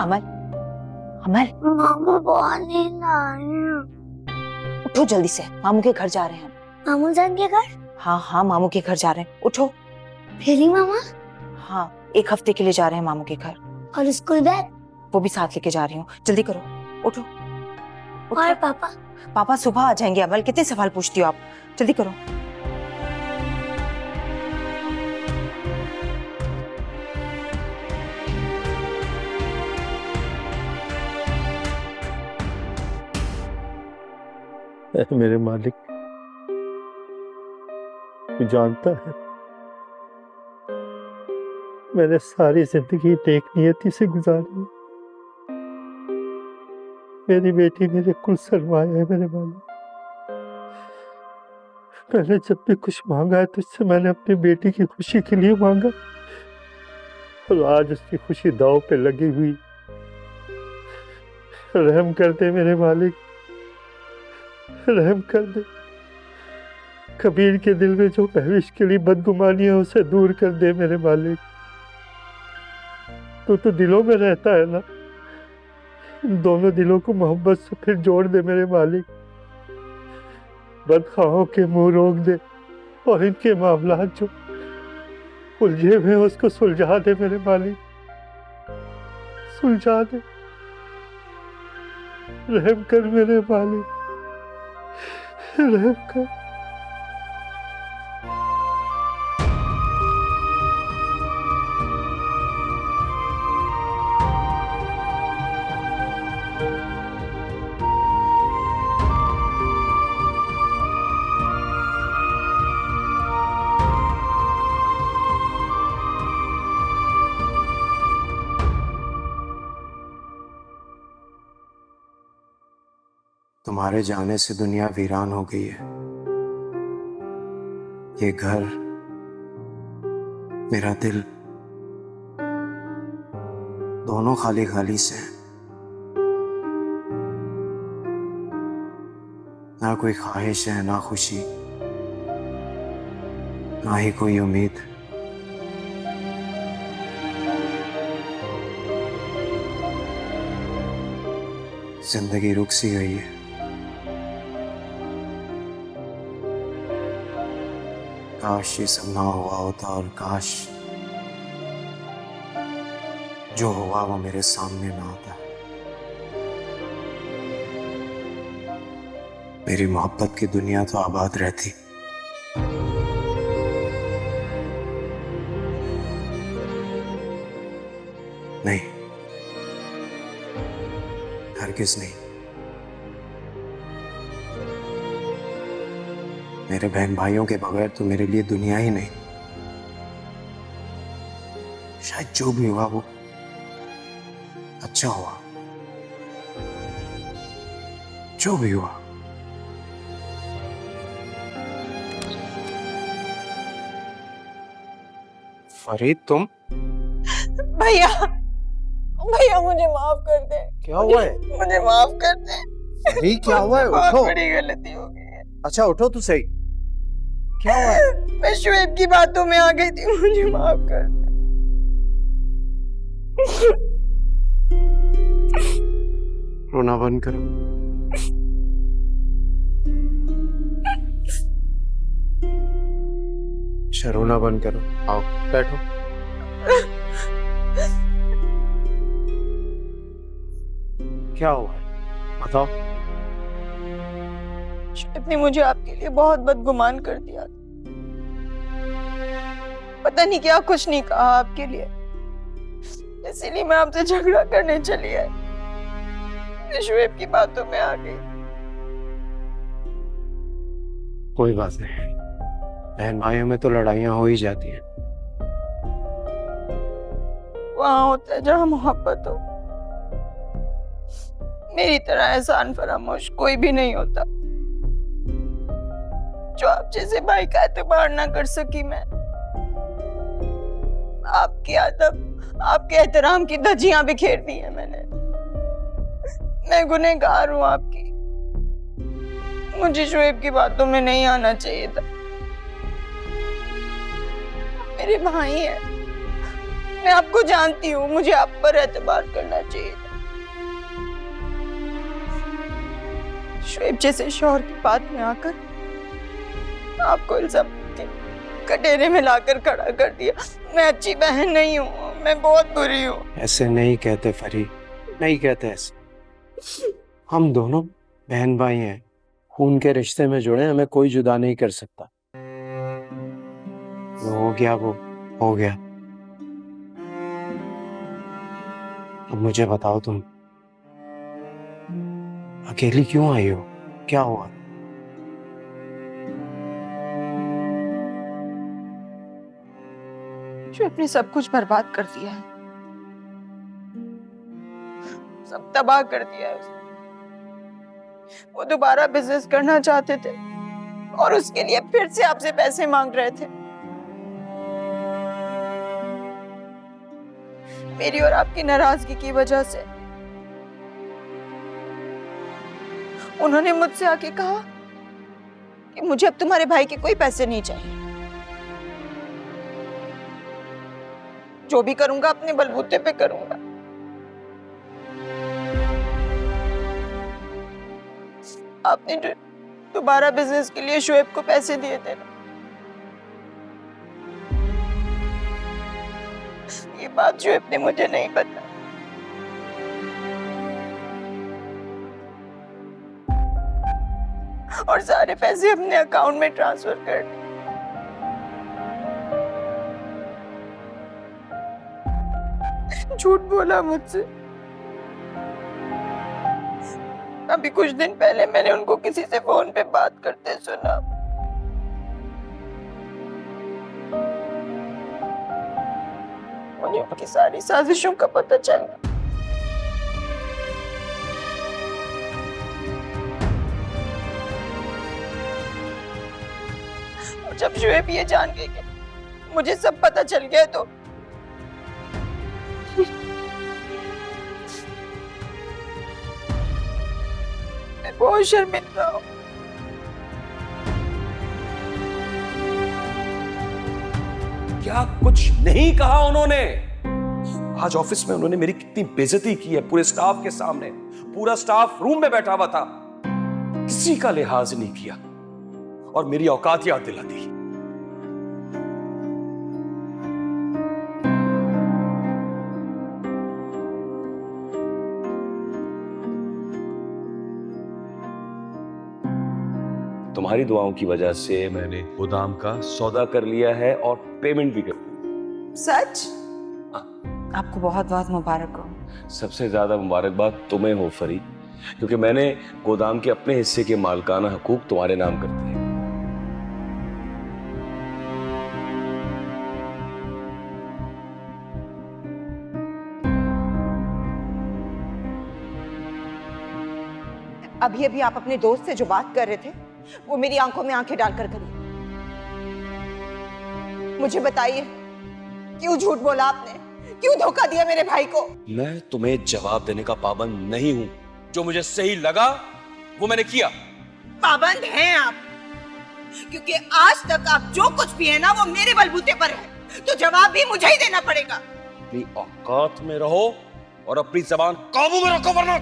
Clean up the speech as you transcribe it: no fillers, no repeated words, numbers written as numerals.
अमल, अमल मामू बहुत नींद आ रही है। उठो जल्दी से, मामू के घर जा रहे हैं। मामू जान के घर? हाँ हाँ, मामू के घर जा रहे हैं, उठो। फिर मामा? हाँ, 1 हफ्ते के लिए जा रहे हैं मामू के घर। और स्कूल बैग? वो भी साथ लेके जा रही हूँ, जल्दी करो, उठो, उठो। और पापा? पापा सुबह आ जाएंगे। अमल, कितने सवाल पूछती हो आप, जल्दी करो। मेरे मालिक, तू जानता है मैंने सारी जिंदगी नेक नियति से गुजारी। मेरी बेटी मेरे कुल सरमाया है मेरे मालिक। मैंने जब भी कुछ मांगा है तुझसे मैंने अपनी बेटी की खुशी के लिए मांगा, और आज उसकी खुशी दांव पे लगी हुई। रहम कर दे मेरे मालिक, रहम कर दे। कबीर के दिल में जो महविश के लिए बदगुमानी है उसे दूर कर दे मेरे मालिक। तो दिलों में रहता है ना, इन दोनों दिलों को मोहब्बत से फिर जोड़ दे मेरे मालिक। बदखाओं के मुंह रोक दे और इनके मामलात जो उलझे हुए उसको सुलझा दे मेरे मालिक, सुलझा दे। रहम कर मेरे मालिक, रहम कर। तुम्हारे जाने से दुनिया वीरान हो गई है। ये घर, मेरा दिल, दोनों खाली खाली से हैं। ना कोई ख्वाहिश है, ना खुशी, ना ही कोई उम्मीद। जिंदगी रुक सी गई है। काश ये सब ना हुआ होता, और काश जो हुआ वो मेरे सामने ना आता। मेरी मोहब्बत की दुनिया तो आबाद रहती। नहीं, हरगिज़ नहीं। मेरे बहन भाइयों के बगैर तो मेरे लिए दुनिया ही नहीं। शायद जो भी हुआ वो अच्छा हुआ, जो भी हुआ। फरीद, तुम? भैया, भैया मुझे माफ कर दे। क्या हुआ है? मुझे माफ कर दे। फरीद, क्या हुआ है? बहुत उठो। बड़ी गलती हो गई है। अच्छा उठो तो सही। क्या हुआ है? मैं शुएब की बातों में आ गई थी, मुझे माफ कर दे। रोना बंद करो। रोना बंद करो। आओ बैठो। क्या हुआ है बताओ। शुएब ने मुझे आपके लिए बहुत बदगुमान कर दिया। पता नहीं क्या कुछ नहीं कहा आपके लिए, इसीलिए मैं आपसे झगड़ा करने चली आई। मैं शुएब की बातों में आ गई। कोई बात नहीं, बहन भाइयों में तो लड़ाइयां हो ही जाती हैं। वहां होता है जहां मोहब्बत हो। मेरी तरह एहसान फरामोश कोई भी नहीं होता। जो आप जैसे भाई का एतबार ना कर सकी मैं, आपकी अदब, आपके एहतराम की धज्जियां बिखेर दी है मैंने। मैं गुनहगार हूं आपकी। मुझे शुएब की बातों में नहीं आना चाहिए था। मेरे भाई हैं, मैं आपको जानती हूँ, मुझे आप पर एतबार करना चाहिए था। शुएब जैसे शौहर की बात में आकर आपको इन सब के कटोरे में लाकर खड़ा कर दिया। मैं अच्छी बहन नहीं हूँ, मैं बहुत बुरी हूँ। ऐसे नहीं कहते फरी, नहीं कहते ऐसे। हम दोनों बहन भाई हैं, खून के रिश्ते में जुड़े, हमें कोई जुदा नहीं कर सकता। जो हो गया वो हो गया। अब मुझे बताओ, तुम अकेली क्यों आई हो? क्या हुआ? जो अपने सब कुछ बर्बाद कर दिया है, सब तबाह कर दिया है उसने। वो दोबारा बिजनेस करना चाहते थे और उसके लिए फिर से आपसे पैसे मांग रहे थे। मेरी और आपकी नाराजगी की वजह से उन्होंने मुझसे आके कहा कि मुझे अब तुम्हारे भाई के कोई पैसे नहीं चाहिए, जो भी करूंगा अपने बलबूते पे करूंगा। आपने जो दोबारा बिजनेस के लिए शुएब को पैसे दिए थे ना, ये बात शुएब ने मुझे नहीं बताई। और सारे पैसे अपने अकाउंट में ट्रांसफर कर दिए। झूठ बोला मुझसे। अभी कुछ दिन पहले मैंने उनको किसी से फोन पे बात करते सुना। मुझे उनकी सारी साजिशों का पता चला। और जब शुएब ये जान गए कि मुझे सब पता चल गया तो मैं बहुत शर्मिंदा हूँ। क्या कुछ नहीं कहा उन्होंने? आज ऑफिस में उन्होंने मेरी कितनी बेइज्जती की है पूरे स्टाफ के सामने। पूरा स्टाफ रूम में बैठा हुआ था, किसी का लिहाज नहीं किया और मेरी औकात याद दिला दी। तुम्हारी दुआओं की वजह से मैंने गोदाम का सौदा कर लिया है और पेमेंट भी कर दी। सच? हाँ। आपको बहुत बहुत मुबारक हो। सबसे ज्यादा मुबारकबाद तुम्हें हो फरी, क्योंकि मैंने गोदाम के अपने हिस्से के मालकाना हकूक तुम्हारे नाम कर दिए। अभी अभी आप अपने दोस्त से जो बात कर रहे थे वो मेरी आंखों में आंखें डालकर करिए। मुझे बताइए, क्यों झूठ बोला आपने? क्यों धोखा दिया मेरे भाई को? मैं तुम्हें जवाब देने का पाबंद नहीं हूं। जो मुझे सही लगा वो मैंने किया। पाबंद हैं आप, क्योंकि आज तक आप जो कुछ भी है ना वो मेरे बलबूते पर है, तो जवाब भी मुझे ही देना पड़ेगा। अपनी औकात में रहो और अपनी जबान काबू में रखो, वरना